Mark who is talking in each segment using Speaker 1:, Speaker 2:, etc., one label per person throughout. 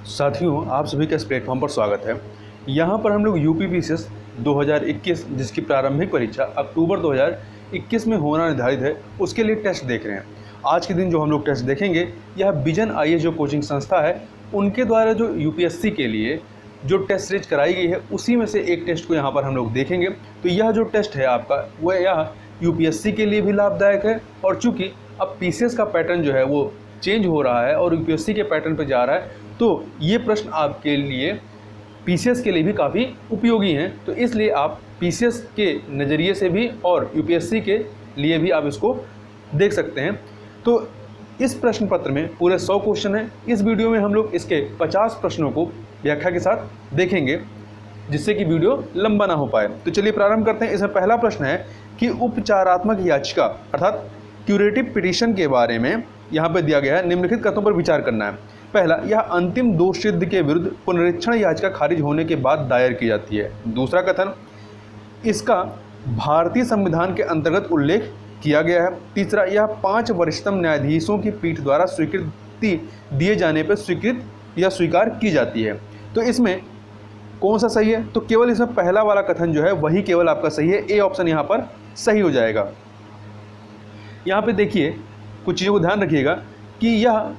Speaker 1: साथियों, आप सभी का इस प्लेटफॉर्म पर स्वागत है। यहाँ पर हम लोग यूपीपीसीएस 2021 जिसकी प्रारंभिक परीक्षा अक्टूबर 2021 में होना निर्धारित है, उसके लिए टेस्ट देख रहे हैं। आज के दिन जो हम लोग टेस्ट देखेंगे, यह विजन आईएएस जो कोचिंग संस्था है, उनके द्वारा जो यूपीएससी के लिए जो टेस्ट सीरीज कराई गई है, उसी में से एक टेस्ट को यहाँ पर हम लोग देखेंगे। तो यह जो टेस्ट है आपका, वह यह यूपीएससी के लिए भी लाभदायक है, और चूँकि अब पीसीएस का पैटर्न जो है वो चेंज हो रहा है और यूपीएससी के पैटर्न पर जा रहा है, तो ये प्रश्न आपके लिए पीसीएस के लिए भी काफ़ी उपयोगी हैं। तो इसलिए आप पीसीएस के नज़रिए से भी और यूपीएससी के लिए भी आप इसको देख सकते हैं। तो इस प्रश्न पत्र में पूरे 100 क्वेश्चन हैं। इस वीडियो में हम लोग इसके 50 प्रश्नों को व्याख्या के साथ देखेंगे, जिससे कि वीडियो लंबा ना हो पाए। तो चलिए प्रारंभ करते हैं। इसमें पहला प्रश्न है कि उपचारात्मक याचिका अर्थात क्यूरेटिव पिटीशन के बारे में यहाँ पर दिया गया है, निम्नलिखित कथनों पर विचार करना है। पहला, यह अंतिम दोष सिद्ध के विरुद्ध पुनरीक्षण याचिका खारिज होने के बाद दायर की जाती है। दूसरा कथन, इसका भारतीय संविधान के अंतर्गत उल्लेख किया गया है। तीसरा, यह 5 वरिष्ठतम न्यायाधीशों की पीठ द्वारा स्वीकृति दिए जाने पर स्वीकृत या स्वीकार की जाती है। तो इसमें कौन सा सही है? तो केवल इसमें पहला वाला कथन जो है वही केवल आपका सही है। ए ऑप्शन यहाँ पर सही हो जाएगा। यहाँ पे देखिए, कुछ चीज़ों को ध्यान रखिएगा कि यह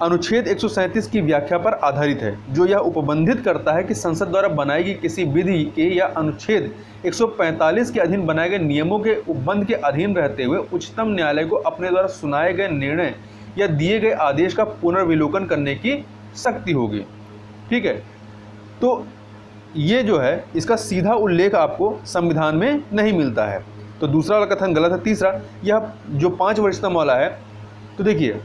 Speaker 1: अनुच्छेद 137 की व्याख्या पर आधारित है, जो यह उपबंधित करता है कि संसद द्वारा बनाई गई किसी विधि के या अनुच्छेद 145 के अधीन बनाए गए नियमों के उपबंध के अधीन रहते हुए उच्चतम न्यायालय को अपने द्वारा सुनाए गए निर्णय या दिए गए आदेश का पुनर्विलोकन करने की शक्ति होगी। ठीक है, तो ये जो है इसका सीधा उल्लेख आपको संविधान में नहीं मिलता है। तो दूसरा वाला कथन गलत है। तीसरा, यह जो 5 वरिष्ठतम वाला है, तो देखिए,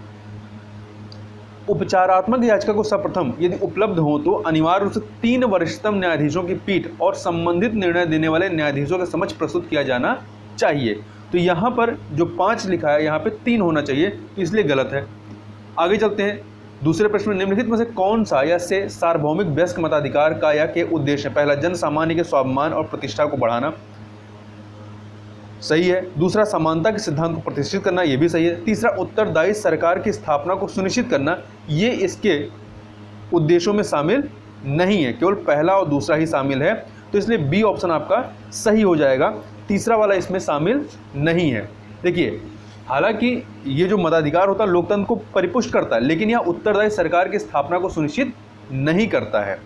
Speaker 1: उपचारात्मक याचिका को सर्वप्रथम यदि उपलब्ध हो तो अनिवार्य रूप से 3 वरिष्ठतम न्यायाधीशों की पीठ और संबंधित निर्णय देने वाले न्यायाधीशों के समक्ष प्रस्तुत किया जाना चाहिए। तो यहाँ पर जो 5 लिखा है, यहाँ पे 3 होना चाहिए, तो इसलिए गलत है। आगे चलते हैं। दूसरे प्रश्न में निम्नलिखित में से कौन सा या से सार्वभौमिक वयस्क मताधिकार का या के उद्देश्य है? पहला, जन सामान्य के स्वाभिमान और प्रतिष्ठा को बढ़ाना, सही है। दूसरा, समानता के सिद्धांत को प्रतिष्ठित करना, यह भी सही है। तीसरा, उत्तरदायी सरकार की स्थापना को सुनिश्चित करना, ये इसके उद्देश्यों में शामिल नहीं है, केवल पहला और दूसरा ही शामिल है। तो इसलिए बी ऑप्शन आपका सही हो जाएगा, तीसरा वाला इसमें शामिल नहीं है। देखिए, हालांकि ये जो मताधिकार होता है लोकतंत्र को परिपुष्ट करता है, लेकिन यह उत्तरदायी सरकार की स्थापना को सुनिश्चित नहीं करता है।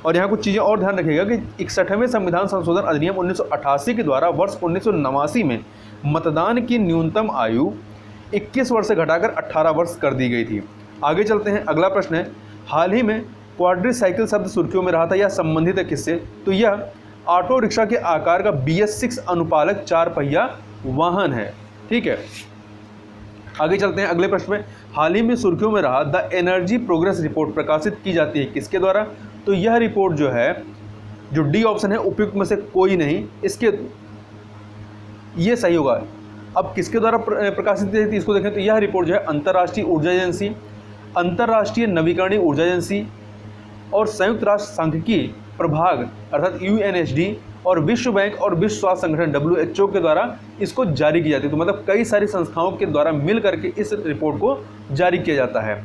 Speaker 1: और यहाँ कुछ चीज़ें और ध्यान रखिएगा कि 61वें संविधान संशोधन अधिनियम 1988 के द्वारा वर्ष 1989 में मतदान की न्यूनतम आयु 21 वर्ष से घटाकर 18 वर्ष कर दी गई थी। आगे चलते हैं। अगला प्रश्न है, हाल ही में क्वाड्रीसाइकिल शब्द सुर्खियों में रहा था, यह संबंधित है किससे? तो यह ऑटो रिक्शा के आकार का BS6 अनुपालक 4 पहिया वाहन है। ठीक है, आगे चलते हैं। अगले प्रश्न में, हाल ही में सुर्खियों में रहा द एनर्जी प्रोग्रेस रिपोर्ट प्रकाशित की जाती है किसके द्वारा? तो यह रिपोर्ट जो है, जो डी ऑप्शन है, उपयुक्त में से कोई नहीं, इसके ये सही होगा। अब किसके द्वारा प्रकाशित की जाती है इसको देखें, तो यह रिपोर्ट जो है अंतर्राष्ट्रीय ऊर्जा एजेंसी, अंतर्राष्ट्रीय नवीकरणीय ऊर्जा एजेंसी और संयुक्त राष्ट्र सांख्यिकी प्रभाग अर्थात UNSD और विश्व बैंक और विश्व स्वास्थ्य संगठन WHO के द्वारा इसको जारी की जाती है। तो मतलब कई सारी संस्थाओं के द्वारा मिल करके इस रिपोर्ट को जारी किया जाता है।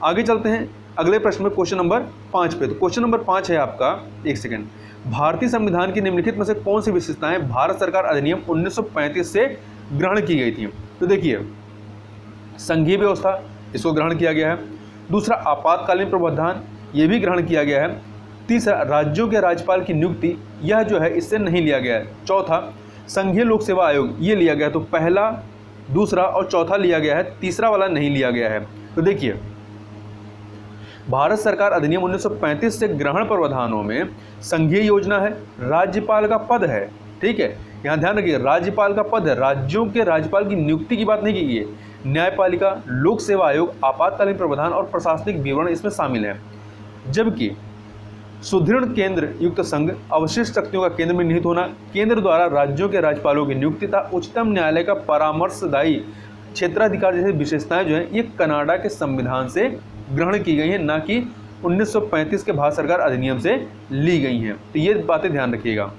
Speaker 1: आगे चलते हैं अगले प्रश्न में, क्वेश्चन नंबर 5 पे। तो क्वेश्चन नंबर 5 है आपका, एक सेकेंड, भारतीय संविधान की निम्नलिखित में से कौन सी विशेषताएं भारत सरकार अधिनियम 1935 से ग्रहण की गई थी? तो देखिए, संघीय व्यवस्था, इसको ग्रहण किया गया है। दूसरा, आपातकालीन प्रावधान, ये भी ग्रहण किया गया है। तीसरा, राज्यों के राज्यपाल की नियुक्ति, यह जो है इससे नहीं लिया गया है। चौथा, संघीय लोक सेवा आयोग, ये लिया गया। तो पहला, दूसरा और चौथा लिया गया है, तीसरा वाला नहीं लिया गया है। तो देखिए, भारत सरकार अधिनियम 1935 से ग्रहण प्रावधानों में संघीय योजना है, राज्यपाल का पद है। ठीक है, यहाँ ध्यान रखिए, राज्यपाल का पद है, राज्यों के राज्यपाल की नियुक्ति की बात नहीं की गई है। न्यायपालिका, लोक सेवा आयोग, आपातकालीन प्रावधान और प्रशासनिक विवरण इसमें शामिल है। जबकि सुदृढ़ केंद्र युक्त संघ, अवशिष्ट शक्तियों का केंद्र में निहित होना, केंद्र द्वारा राज्यों के राज्यपालों की नियुक्ति तथा उच्चतम न्यायालय का परामर्शदायी क्षेत्राधिकार जैसी विशेषताएं जो है, ये कनाडा के संविधान से ग्रहण की गई हैं, ना कि 1935 के भारत सरकार अधिनियम से ली गई हैं। तो ये बातें ध्यान रखिएगा।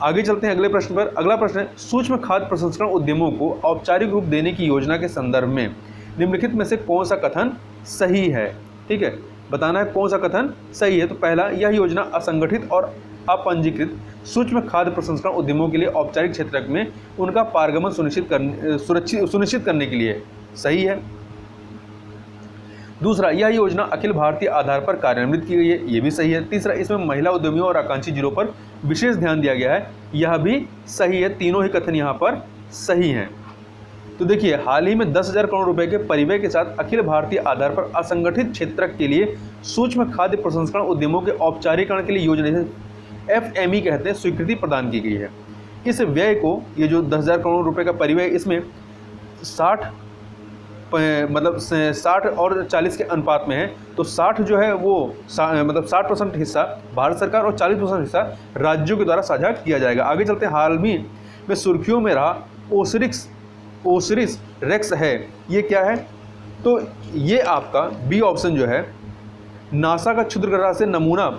Speaker 1: आगे चलते हैं अगले प्रश्न पर। अगला प्रश्न है, सूक्ष्म खाद्य प्रसंस्करण उद्यमों को औपचारिक रूप देने की योजना के संदर्भ में निम्नलिखित में से कौन सा कथन सही है? ठीक है, बताना है कौन सा कथन सही है। तो पहला, यह योजना असंगठित और अपंजीकृत सूक्ष्म खाद्य प्रसंस्करण उद्यमों के लिए औपचारिक क्षेत्र में उनका पारगमन सुनिश्चित करने के लिए सही है। दूसरा, यह योजना अखिल भारतीय आधार पर कार्यान्वित की गई है, ये भी सही है। तीसरा, इसमें महिला उद्यमियों और आकांक्षी जिलों पर विशेष ध्यान दिया गया है, यह भी सही है। तीनों ही कथन यहाँ पर सही हैं। तो देखिए, हाल ही में 10,000 करोड़ रुपए के परिव्यय के साथ अखिल भारतीय आधार पर असंगठित क्षेत्र के लिए सूक्ष्म खाद्य प्रसंस्करण उद्यमों के औपचारिकरण के लिए योजना FME कहते हैं, स्वीकृति प्रदान की गई है। इस व्यय को, ये जो 10,000 करोड़ रुपए का परिव्यय, इसमें 60 और 40 के अनुपात में है। तो 60 जो है वो 60% हिस्सा भारत सरकार और 40% हिस्सा राज्यों के द्वारा साझा किया जाएगा। आगे चलते हैं। हाल ही में सुर्खियों में रहा ओसिरिस रेक्स है, ये क्या है? तो ये आपका बी ऑप्शन जो है, नासा का क्षुद्रग्रह से नमूना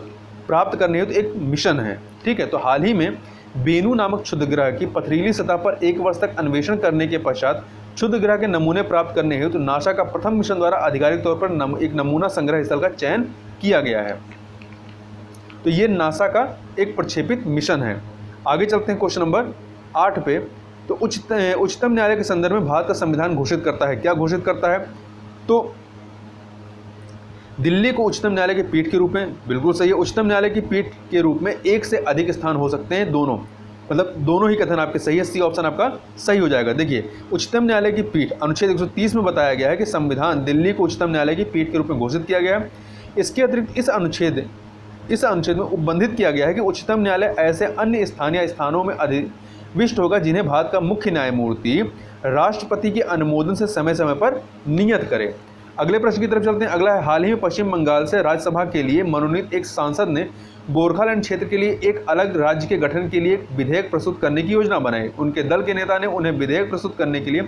Speaker 1: प्राप्त करने हेतु एक मिशन है। ठीक है, तो हाल ही में बेनू नामक क्षुद्रग्रह की पथरीली सतह पर 1 वर्ष तक अन्वेषण करने के पश्चात क्षुद्रग्रह के नमूने प्राप्त करने हेतु नासा का प्रथम मिशन द्वारा आधिकारिक तौर पर एक नमूना संग्रह स्थल का चयन किया गया है। तो ये नासा का एक प्रक्षेपित मिशन है। आगे चलते हैं क्वेश्चन नंबर 8 पे। तो उच्चतम न्यायालय के संदर्भ में भारत का संविधान घोषित करता है, क्या घोषित करता है? तो दिल्ली को उच्चतम न्यायालय की पीठ के रूप में, बिल्कुल सही है। उच्चतम न्यायालय की पीठ के रूप में एक से अधिक स्थान हो सकते हैं, दोनों, मतलब दोनों ही कथन आपके सही है। सी ऑप्शन आपका सही हो जाएगा। देखिए, उच्चतम न्यायालय की पीठ अनुच्छेद 130 में बताया गया है कि संविधान दिल्ली को उच्चतम न्यायालय की पीठ के रूप में घोषित किया गया है। इसके अतिरिक्त इस अनुच्छेद में उपबंधित किया गया है कि उच्चतम न्यायालय ऐसे अन्य स्थान या स्थानों में अधिविष्ट होगा जिन्हें भारत का मुख्य न्यायमूर्ति राष्ट्रपति के अनुमोदन से समय समय पर नियत करे। अगले प्रश्न की तरफ चलते हैं। अगला है, हाल ही में पश्चिम बंगाल से राज्यसभा के लिए मनोनीत एक सांसद ने गोरखालैंड क्षेत्र के लिए एक अलग राज्य के गठन के लिए विधेयक प्रस्तुत करने की योजना बनाई। उनके दल के नेता ने उन्हें विधेयक प्रस्तुत करने के लिए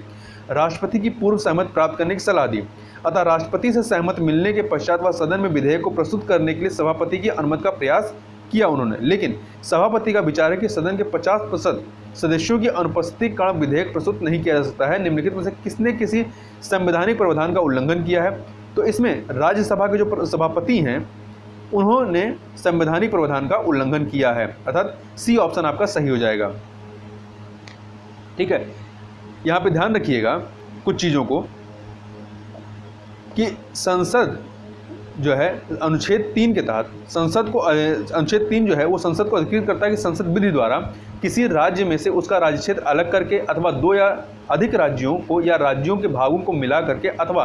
Speaker 1: राष्ट्रपति की पूर्व सहमति प्राप्त करने की सलाह दी। अतः राष्ट्रपति से सहमति मिलने के पश्चात वह सदन में विधेयक को प्रस्तुत करने के लिए सभापति की अनुमति का प्रयास किया उन्होंने, लेकिन सभापति का विचार है कि सदन के 50% सदस्यों की अनुपस्थिति के कारण विधेयक प्रस्तुत नहीं किया जा सकता है। निम्नलिखित में से किसने किसी संवैधानिक प्रावधान का उल्लंघन किया है? तो इसमें राज्यसभा के जो सभापति हैं उन्होंने संवैधानिक प्रावधान का उल्लंघन किया है, अर्थात सी ऑप्शन आपका सही हो जाएगा। ठीक है, यहाँ पे ध्यान रखिएगा कुछ चीज़ों को कि संसद जो है अनुच्छेद 3 के तहत अनुच्छेद 3 जो है वो संसद को अधिकृत करता है कि संसद विधि द्वारा किसी राज्य में से उसका राज्य क्षेत्र अलग करके अथवा 2 या अधिक राज्यों को या राज्यों के भागों को मिला करके अथवा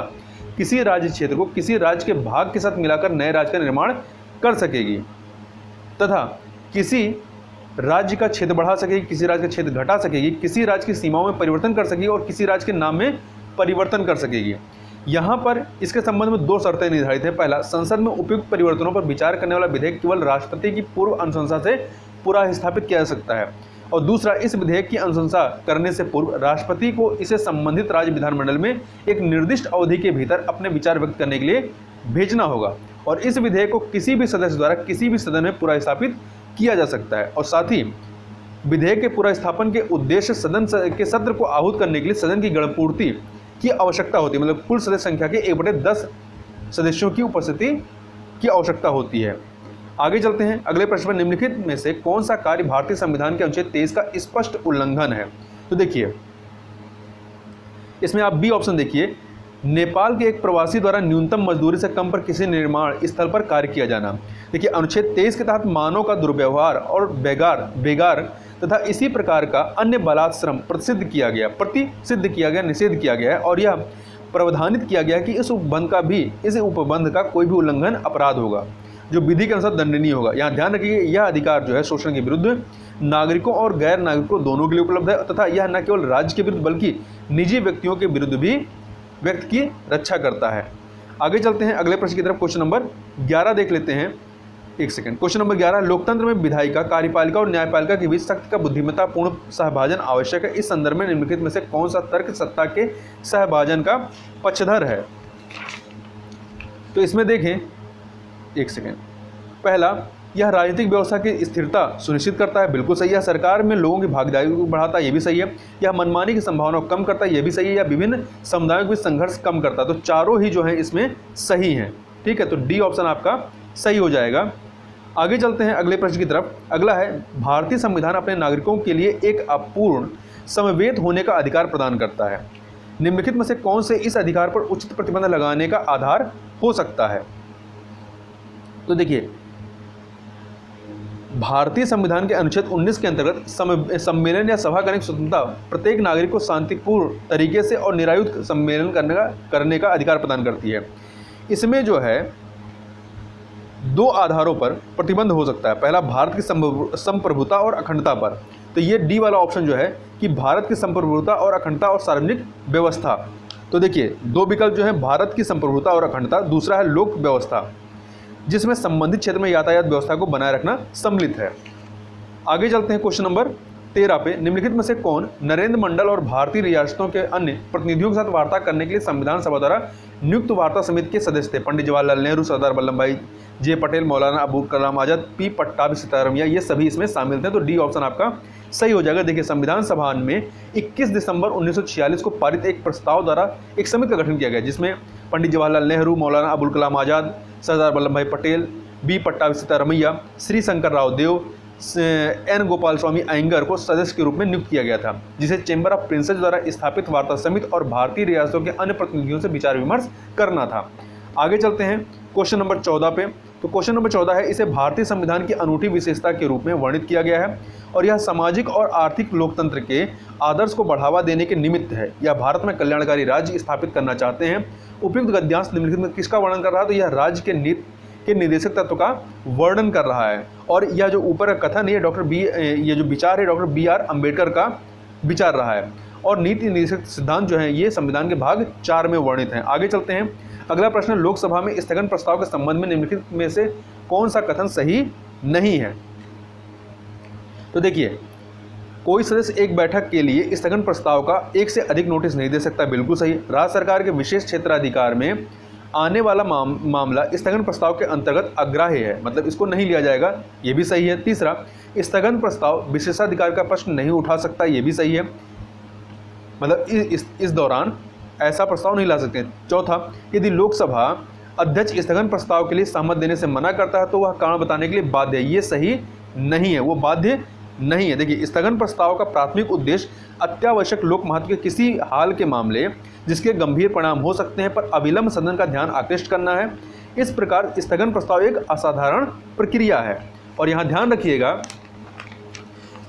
Speaker 1: किसी राज्य क्षेत्र को किसी राज्य के भाग के साथ मिलाकर नए राज्य का निर्माण कर सकेगी तथा किसी राज्य का क्षेत्र बढ़ा सकेगी, किसी राज्य का क्षेत्र घटा सकेगी, किसी राज्य की सीमाओं में परिवर्तन कर सकेगी और किसी राज्य के नाम में परिवर्तन कर सकेगी। यहाँ पर इसके संबंध में 2 शर्तें निर्धारित हैं। पहला, संसद में उपयुक्त परिवर्तनों पर विचार करने वाला विधेयक केवल राष्ट्रपति की पूर्व अनुशंसा से पूरा स्थापित किया जा सकता है, और दूसरा, इस विधेयक की अनुशंसा करने से पूर्व राष्ट्रपति को इसे संबंधित राज्य विधानमंडल में एक निर्दिष्ट अवधि के भीतर अपने विचार व्यक्त करने के लिए भेजना होगा, और इस विधेयक को किसी भी सदस्य द्वारा किसी भी सदन में पूरा स्थापित किया जा सकता है। और साथ ही विधेयक के पूरा स्थापन के उद्देश्य सदन के सत्र को आहूत करने के लिए सदन की गणपूर्ति की आवश्यकता होती है, मतलब कुल सदस्य संख्या के 1/10 सदस्यों की उपस्थिति की आवश्यकता होती है। आगे चलते हैं अगले प्रश्न पर। निम्नलिखित में से कौन सा कार्य भारतीय संविधान के अनुच्छेद 23 का स्पष्ट उल्लंघन है? तो देखिए, इसमें आप बी ऑप्शन देखिए, नेपाल के एक प्रवासी द्वारा न्यूनतम मजदूरी से कम पर किसी निर्माण स्थल पर कार्य किया जाना। देखिए, अनुच्छेद 23 के तहत मानव का दुर्व्यवहार और बेगार तथा इसी प्रकार का अन्य बलात्श्रम प्रतिषिद्ध किया गया, निषेध किया गया है, और यह प्रावधानित किया गया है कि इस उपबंध का कोई भी उल्लंघन अपराध होगा जो विधि के अनुसार दंडनीय होगा। यहाँ ध्यान रखिए, यह अधिकार जो है शोषण के विरुद्ध नागरिकों और गैर नागरिकों दोनों के लिए उपलब्ध है तथा यह न केवल राज्य के विरुद्ध बल्कि निजी व्यक्तियों के विरुद्ध भी व्यक्ति की रक्षा करता है। आगे चलते हैं अगले प्रश्न की तरफ। क्वेश्चन नंबर 11 देख लेते हैं। एक सेकंड। क्वेश्चन नंबर 11, लोकतंत्र में विधायिका, कार्यपालिका और न्यायपालिका के बीच सख्त का बुद्धिमत्तापूर्ण सहभाजन आवश्यक है। इस संदर्भ में निम्नलिखित में से कौन सा तर्क सत्ता के सहभाजन का पक्षधर है? तो इसमें देखें, एक सेकेंड। पहला, यह राजनीतिक व्यवस्था की स्थिरता सुनिश्चित करता है, बिल्कुल सही है। सरकार में लोगों की भागीदारी को बढ़ाता है, ये भी सही है। यह मनमानी की संभावना को कम करता है, ये भी सही है। या विभिन्न समुदायों के बीच संघर्ष कम करता है। तो चारों ही जो है इसमें सही हैं। ठीक है, तो डी ऑप्शन आपका सही हो जाएगा। आगे चलते हैं अगले प्रश्न की तरफ। अगला है, भारतीय संविधान अपने नागरिकों के लिए एक अपूर्ण समवेत होने का अधिकार प्रदान करता है। निम्नलिखित में से कौन से इस अधिकार पर उचित प्रतिबंध लगाने का आधार हो सकता है? तो देखिए, भारतीय संविधान के अनुच्छेद 19 के अंतर्गत सम्मेलन या सभा करने की स्वतंत्रता प्रत्येक नागरिक को शांतिपूर्ण तरीके से और निरायुध सम्मेलन करने का अधिकार प्रदान करती है। इसमें जो है दो आधारों पर प्रतिबंध हो सकता है। पहला, भारत की संप्रभुता और अखंडता पर, तो ये डी वाला ऑप्शन जो है कि भारत की संप्रभुता और अखंडता और सार्वजनिक व्यवस्था। तो देखिए, दो विकल्प जो है, भारत की संप्रभुता और अखंडता, दूसरा है लोक व्यवस्था, जिसमें संबंधित क्षेत्र में यातायात व्यवस्था को बनाए रखना सम्मिलित है। आगे चलते हैं क्वेश्चन नंबर 13 पे। निम्नलिखित में से कौन नरेंद्र मंडल और भारतीय रियासतों के अन्य प्रतिनिधियों के साथ वार्ता करने के लिए संविधान सभा द्वारा नियुक्त वार्ता समिति के सदस्य थे? पंडित जवाहरलाल नेहरू, सरदार वल्लभ भाई जे पटेल, मौलाना अबुल कलाम आजाद, पी पट्टाभी सीतारमैया, ये सभी इसमें शामिल थे। तो डी ऑप्शन आपका सही हो जाएगा। देखिए, संविधान सभा में 21 दिसंबर 1946 को पारित एक प्रस्ताव द्वारा एक समिति का गठन किया गया, जिसमें पंडित जवाहरलाल नेहरू, मौलाना अबुल कलाम आजाद, सरदार वल्लभ भाई पटेल, बी पट्टाभी सीतारमैया, श्री शंकर राव देव, एन गोपाल स्वामी अयंगर को सदस्य के रूप में नियुक्त किया गया था, जिसे चैम्बर ऑफ प्रिंसेस द्वारा स्थापित वार्ता समिति और भारतीय रियासतों के अन्य प्रतिनिधियों से विचार विमर्श करना था। आगे चलते हैं क्वेश्चन नंबर 14 पे। तो क्वेश्चन नंबर 14 है, इसे भारतीय संविधान की अनूठी विशेषता के रूप में वर्णित किया गया है और यह सामाजिक और आर्थिक लोकतंत्र के आदर्श को बढ़ावा देने के निमित्त है। यह भारत में कल्याणकारी राज्य स्थापित करना चाहते हैं। उपयुक्त गद्यांश निम्नलिखित में किसका वर्णन कर रहा है? तो यह राज्य के निर्देशक तत्व का वर्णन कर रहा है। और यह जो ऊपर का कथन है ये जो विचार है डॉक्टर बी आर अम्बेडकर का विचार रहा है। और नीति निर्देशक सिद्धांत जो है ये संविधान के भाग 4 में वर्णित हैं। आगे चलते हैं। अगला प्रश्न, लोकसभा में स्थगन प्रस्ताव के संबंध में निम्नलिखित में से कौन सा कथन सही नहीं है? तो देखिए, कोई सदस्य एक बैठक के लिए स्थगन प्रस्ताव का एक से अधिक नोटिस नहीं दे सकता, बिल्कुल सही। राज्य सरकार के विशेष क्षेत्राधिकार में आने वाला मामला स्थगन प्रस्ताव के अंतर्गत अग्राह्य है, मतलब इसको नहीं लिया जाएगा, ये भी सही है। तीसरा, स्थगन प्रस्ताव विशेषाधिकार का प्रश्न नहीं उठा सकता, ये भी सही है, मतलब इस दौरान ऐसा प्रस्ताव नहीं ला सकते। चौथा, यदि लोकसभा अध्यक्ष स्थगन प्रस्ताव के लिए सहमत देने से मना करता है तो वह कारण बताने के लिए बाध्य है, ये सही नहीं है, वो बाध्य नहीं है। देखिए, स्थगन प्रस्ताव का प्राथमिक उद्देश्य अत्यावश्यक लोक महत्व के किसी हाल के मामले जिसके गंभीर परिणाम हो सकते हैं पर अविलंब सदन का ध्यान आकृष्ट करना है। इस प्रकार स्थगन प्रस्ताव एक असाधारण प्रक्रिया है। और यहाँ ध्यान रखिएगा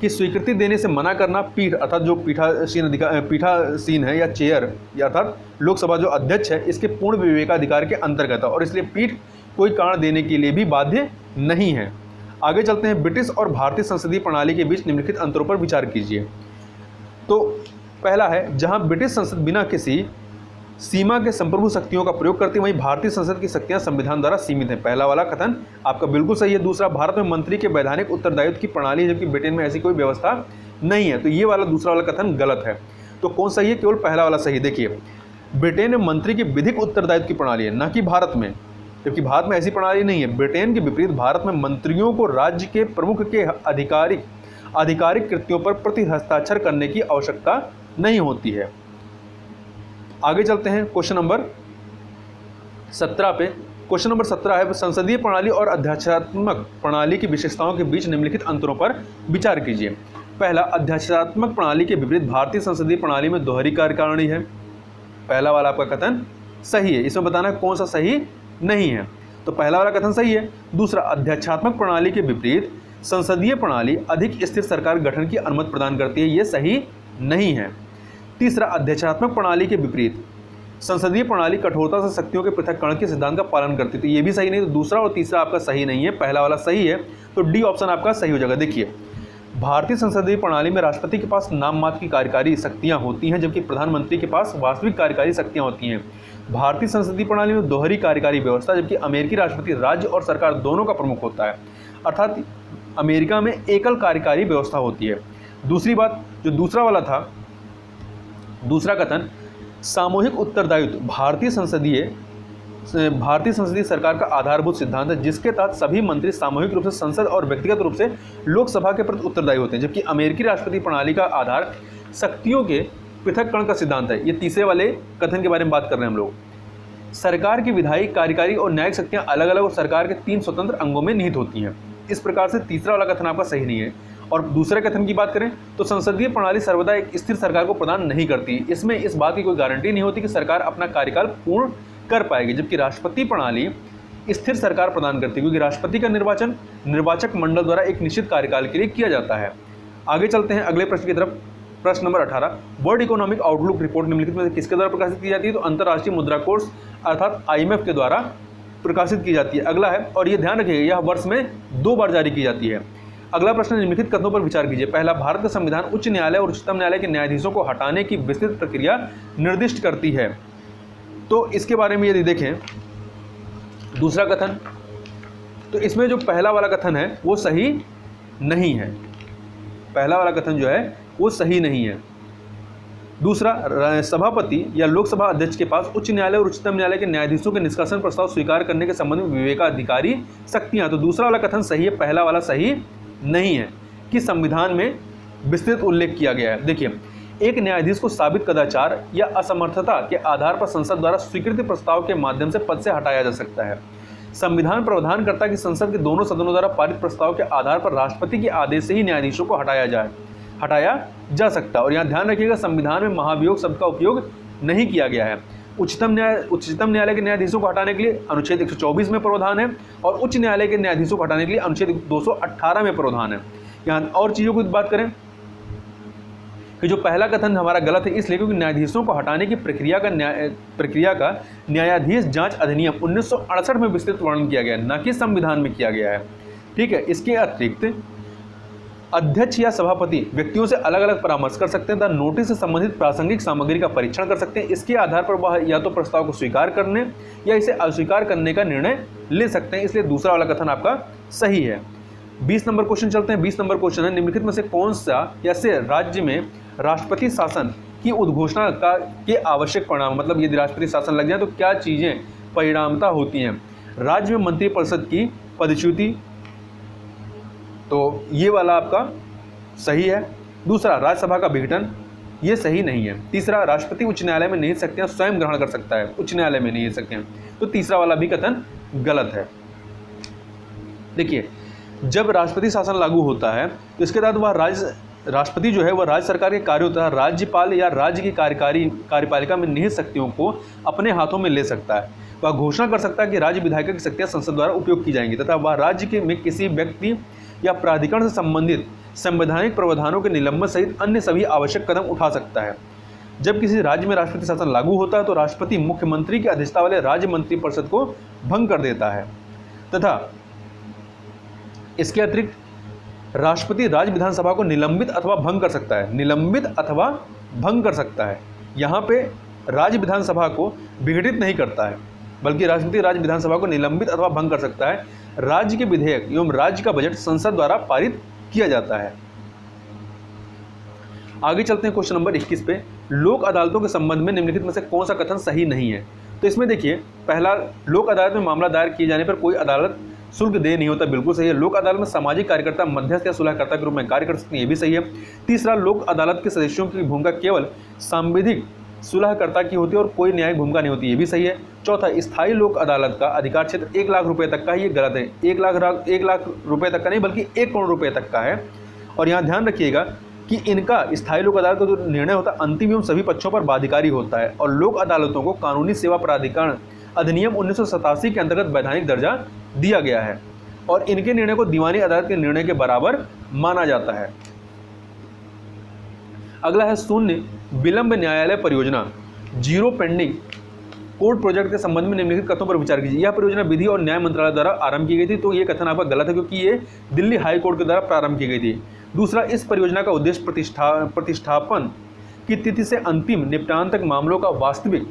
Speaker 1: कि स्वीकृति देने से मना करना पीठ अर्थात जो पीठासीन है या चेयर या अर्थात लोकसभा जो अध्यक्ष है इसके पूर्ण विवेकाधिकार के अंतर्गत है और इसलिए पीठ कोई कारण देने के लिए भी बाध्य नहीं है। आगे चलते हैं। ब्रिटिश और भारतीय संसदीय प्रणाली के बीच निम्नलिखित अंतरों पर विचार कीजिए। तो पहला है, जहां ब्रिटिश संसद बिना किसी सीमा के संप्रभु शक्तियों का प्रयोग करती है, वहीं भारतीय संसद की शक्तियां संविधान द्वारा सीमित हैं। पहला वाला कथन आपका बिल्कुल सही है। दूसरा, भारत में मंत्री के वैधानिक उत्तरदायित्व की प्रणाली है जबकि ब्रिटेन में ऐसी कोई व्यवस्था नहीं है, तो ये वाला दूसरा वाला कथन गलत है। तो कौन सही है? केवल पहला वाला सही। देखिए, ब्रिटेन में मंत्री के विधिक उत्तरदायित्व की प्रणाली है, न कि भारत में, जबकि भारत में ऐसी प्रणाली नहीं है। ब्रिटेन के विपरीत भारत में मंत्रियों को राज्य के प्रमुख के आधिकारिक कृत्यों पर प्रति हस्ताक्षर करने की आवश्यकता नहीं होती है। आगे चलते हैं क्वेश्चन नंबर 17 पे। क्वेश्चन नंबर 17 है, संसदीय प्रणाली और अध्यक्षात्मक प्रणाली की विशेषताओं के बीच निम्नलिखित अंतरों पर विचार कीजिए। पहला, अध्यक्षात्मक प्रणाली के विपरीत भारतीय संसदीय प्रणाली में दोहरी कार्यकारिणी है। पहला वाला आपका कथन सही है। इसमें बताना कौन सा सही नहीं है। तो पहला वाला कथन सही है। दूसरा, अध्यक्षात्मक प्रणाली के विपरीत संसदीय प्रणाली अधिक स्थिर सरकार गठन की अनुमति प्रदान करती है, ये सही नहीं है। तीसरा, अध्यक्षात्मक प्रणाली के विपरीत संसदीय प्रणाली कठोरता से शक्तियों के पृथक्करण के सिद्धांत का पालन करती है, तो ये भी सही नहीं। तो दूसरा और तीसरा आपका सही नहीं है, पहला वाला सही है, तो डी ऑप्शन आपका सही हो जाएगा। देखिए, भारतीय संसदीय प्रणाली में राष्ट्रपति के पास नाम मात्र की कार्यकारी शक्तियां होती हैं जबकि प्रधानमंत्री के पास वास्तविक कार्यकारी शक्तियां होती हैं। भारतीय संसदीय प्रणाली में दोहरी कार्यकारी व्यवस्था, जबकि अमेरिकी राष्ट्रपति राज्य और सरकार दोनों का प्रमुख होता है, अर्थात अमेरिका में एकल कार्यकारी व्यवस्था होती है। दूसरी बात, जो दूसरा वाला था, दूसरा कथन, सामूहिक उत्तरदायित्व भारतीय संसदीय सरकार का आधारभूत सिद्धांत है जिसके तहत सभी मंत्री सामूहिक रूप से संसद और व्यक्तिगत रूप से लोकसभा के प्रति उत्तरदायी होते हैं, जबकि अमेरिकी राष्ट्रपति प्रणाली का आधार शक्तियों के पृथक्करण का सिद्धांत है। ये तीसरे वाले कथन के बारे में बात कर रहे हैं हम लोग। सरकार की विधायी, कार्यकारी और न्यायिक शक्तियां अलग अलग और सरकार के 3 स्वतंत्र अंगों में निहित होती हैं। इस प्रकार से तीसरा वाला कथन आपका सही नहीं है। और दूसरे कथन की बात करें तो संसदीय प्रणाली सर्वदा एक स्थिर सरकार को प्रदान नहीं करती। इसमें इस बात की कोई गारंटी नहीं होती कि सरकार अपना कार्यकाल पूर्ण कर पाएगी, जबकि राष्ट्रपति प्रणाली स्थिर सरकार प्रदान करती है, क्योंकि राष्ट्रपति का निर्वाचन निर्वाचक मंडल द्वारा एक निश्चित कार्यकाल के लिए किया जाता है। आगे चलते हैं अगले प्रश्न की तरफ। प्रश्न number 18, world economic outlook report निम्नलिखित में से किसके द्वारा प्रकाशित की जाती है? तो अंतर्राष्ट्रीय मुद्रा कोष अर्थात IMF के द्वारा प्रकाशित की जाती है। अगला है, और ये ध्यान रखिएगा, यह वर्ष में 2 बार जारी की जाती है। अगला प्रश्न, निम्नलिखित कथनों पर विचार कीजिए। पहला, भारत का संविधान उच्च न्यायालय और उच्चतम न्यायालय के न्यायाधीशों को हटाने की विस्तृत प्रक्रिया निर्दिष्ट करती है। तो इसके बारे में यदि देखें दूसरा कथन, तो इसमें जो पहला वाला कथन है वो सही नहीं है। पहला वाला कथन जो है वो सही नहीं है। दूसरा, सभापति या लोकसभा अध्यक्ष के पास उच्च न्यायालय और उच्चतम न्यायालय के न्यायाधीशों के निष्कासन प्रस्ताव स्वीकार करने के संबंध में विवेकाधिकारी शक्तियां। तो दूसरा वाला कथन सही है, पहला वाला सही नहीं है कि संविधान में विस्तृत उल्लेख किया गया है। देखिए, एक न्यायाधीश को साबित कदाचार या असमर्थता के आधार पर संसद द्वारा स्वीकृत प्रस्ताव के माध्यम से पद से हटाया जा सकता है। संविधान प्रावधान करता है कि संसद के दोनों सदनों द्वारा पारित प्रस्ताव के आधार पर राष्ट्रपति के आदेश से ही न्यायाधीशों को हटाया जा सकता है। और यहाँ ध्यान रखिएगा, संविधान में महाभियोग शब्द का उपयोग नहीं किया गया है। उच्चतम न्यायालय के न्यायाधीशों को हटाने के लिए अनुच्छेद 124 में प्रावधान है और उच्च न्यायालय के न्यायाधीशों को हटाने के लिए अनुच्छेद 218 में प्रावधान है। यहाँ और चीज़ों की बात करें कि जो पहला कथन हमारा गलत है, इसलिए क्योंकि न्यायाधीशों को हटाने की प्रक्रिया का न्यायाधीश जांच अधिनियम 1968 में विस्तृत वर्णन किया गया है, न कि संविधान में किया गया है। ठीक है। इसके अतिरिक्त अध्यक्ष या सभापति व्यक्तियों से अलग अलग परामर्श कर सकते हैं तथा नोटिस से संबंधित प्रासंगिक सामग्री का परीक्षण कर सकते हैं। इसके आधार पर वह या तो प्रस्ताव को स्वीकार करने या इसे अस्वीकार करने का निर्णय ले सकते हैं। इसलिए दूसरा वाला कथन आपका सही है। 20 नंबर क्वेश्चन चलते हैं। 20 नंबर क्वेश्चन है, निम्नलिखित में से कौन सा ऐसे राज्य में राष्ट्रपति शासन की उद्घोषणा के आवश्यक परिणाम, मतलब यदि राष्ट्रपति शासन लग जाए तो क्या चीजें परिणामता होती हैं? राज्य में मंत्रिपरिषद की पदच्युति, तो ये वाला आपका सही है। दूसरा, राज्यसभा का विघटन, ये सही नहीं है। तीसरा, राष्ट्रपति उच्च न्यायालय में निहित शक्तियां स्वयं ग्रहण कर सकता है, उच्च न्यायालय में निहित शक्तियां, तो तीसरा वाला भी कथन गलत है। देखिए, जब राष्ट्रपति शासन लागू होता है तो इसके बाद वह राष्ट्रपति जो है वह राज्य सरकार के कार्यों तथा राज्यपाल या राज्य की कार्यपालिका में निहित शक्तियों को अपने हाथों में ले सकता है। वह घोषणा कर सकता है कि राज्य विधायिका की शक्तियां संसद द्वारा उपयोग की जाएंगी तथा वह राज्य में किसी व्यक्ति या प्राधिकरण से संबंधित संवैधानिक प्रावधानों के निलंबन सहित अन्य सभी आवश्यक कदम उठा सकता है। जब किसी राज्य में राष्ट्रपति शासन लागू होता है तो राष्ट्रपति मुख्यमंत्री की अध्यक्षता वाले राज्य मंत्रिपरिषद को भंग कर देता है तथा इसके अतिरिक्त राष्ट्रपति राज्य विधानसभा को निलंबित अथवा भंग कर सकता है। निलंबित अथवा भंग कर सकता है। यहाँ पे राज्य विधानसभा को विघटित नहीं करता है, बल्कि राष्ट्रपति राज्य विधानसभा को निलंबित अथवा भंग कर सकता है। राज्य के विधेयक एवं राज्य का बजट संसद द्वारा पारित किया जाता है। आगे चलते हैं क्वेश्चन नंबर 21 पे। लोक अदालतों के संबंध में निम्नलिखित में से कौन सा कथन सही नहीं है? तो इसमें देखिए, पहला, लोक अदालत में मामला दायर किए जाने पर कोई अदालत शुल्क दे नहीं होता, बिल्कुल सही है। लोक अदालत में सामाजिक कार्यकर्ता मध्यस्थ या सुलहकर्ता के रूप में कार्य कर सकते हैं, ये भी सही है। तीसरा, लोक अदालत के सदस्यों की भूमिका केवल सांविधिक सुलहकर्ता की होती है और कोई न्यायिक भूमिका नहीं होती, ये भी सही है। चौथा, स्थायी लोक अदालत का अधिकार क्षेत्र 1 लाख रुपए तक का है, ये गलत है। 1 लाख रुपए तक का नहीं, बल्कि 1 करोड़ रुपए तक का है। और यहाँ ध्यान रखिएगा कि इनका स्थायी लोक अदालत का जो निर्णय होता है अंतिम एवं सभी पक्षों पर बाध्यकारी होता है और लोक अदालतों को कानूनी सेवा प्राधिकरण अधिनियम 1987 के अंतर्गत वैधानिक दर्जा दिया गया है और इनके निर्णय को दीवानी अदालत के निर्णय के बराबर माना जाता है। अगला है शून्य विलंब न्यायालय परियोजना, जीरो पेंडिंग कोर्ट प्रोजेक्ट के संबंध में निम्नलिखित कथनों पर विचार कीजिए। यह परियोजना विधि और न्याय मंत्रालय द्वारा आरंभ की गई थी, तो ये कथन आपका गलत है क्योंकि ये दिल्ली हाई कोर्ट के द्वारा प्रारंभ की गई थी। दूसरा, इस परियोजना का उद्देश्य प्रतिष्ठापन की तिथि से अंतिम निपटान तक मामलों का वास्तविक